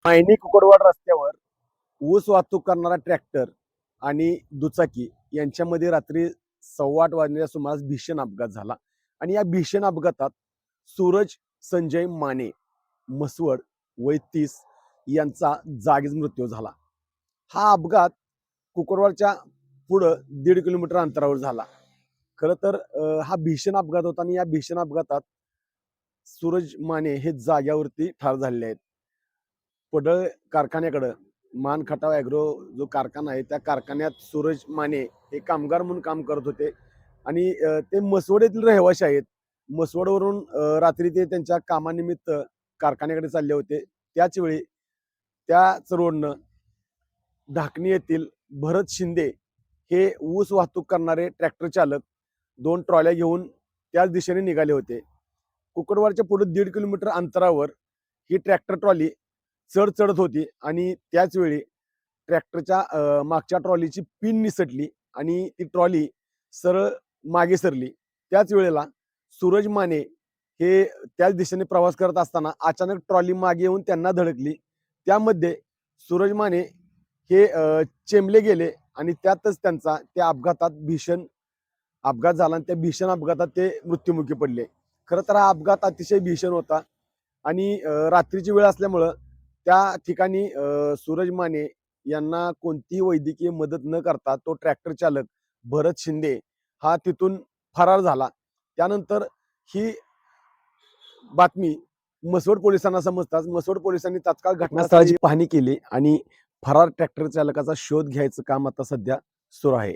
मायनी कुकडवाड रस्त्यावर ऊस वाहतूक करणारा ट्रॅक्टर आणि दुचाकी यांच्यामध्ये रात्री 8:15 वाजण्याच्या सुमारास भीषण अपघात झाला. आणि या भीषण अपघातात सूरज संजय माने म्हसवड वय 30 यांचा जागीच मृत्यू झाला. हा अपघात कुकडवाडच्या पुढं 1.5 किलोमीटर अंतरावर झाला. खरं तर हा भीषण अपघात होता आणि या भीषण अपघातात सूरज माने हे जाग्यावरती ठार झालेले आहेत. पडळ कारखान्याकडं मान खटाव ॲग्रो जो कारखाना आहे त्या कारखान्यात सूरज माने हे कामगार म्हणून काम करत होते आणि ते म्हसवड येथील रहिवासी आहेत. म्हसवडवरून रात्री ते त्यांच्या कामानिमित्त कारखान्याकडे चालले होते. त्याच वेळी त्याच रोडनं ढाकणी येथील भरत शिंदे हे ऊस वाहतूक करणारे ट्रॅक्टर चालक 2 ट्रॉल्या घेऊन त्याच दिशेने निघाले होते. कुकडवाडच्या पुढे 1.5 किलोमीटर अंतरावर ही ट्रॅक्टर ट्रॉली चढत होती आणि त्याच वेळी ट्रॅक्टरच्या मागच्या ट्रॉलीची पिन निसटली आणि ती ट्रॉली सरळ मागे सरली. त्याच वेळेला सूरज माने हे त्याच दिशेने प्रवास करत असताना अचानक ट्रॉली मागे येऊन त्यांना धडकली. त्यामध्ये सूरज माने हे चेंबले गेले आणि त्यातच त्यांचा त्या अपघातात भीषण अपघात झाला आणि त्या भीषण अपघातात ते मृत्युमुखी पडले. खरं तर हा अपघात अतिशय भीषण होता आणि रात्रीची वेळ असल्यामुळं त्या ठिकाणी सूरज माने यांना कोणतीही वैद्यकीय मदत न करता तो ट्रॅक्टर चालक भरत शिंदे हा तिथून फरार झाला. त्यानंतर ही बातमी म्हसवड पोलिसांना समजताच म्हसवड पोलिसांनी तात्काळ घटनास्थळाची पाहणी केली आणि फरार ट्रॅक्टर चालकाचा शोध घ्यायचं काम आता सध्या सुरू आहे.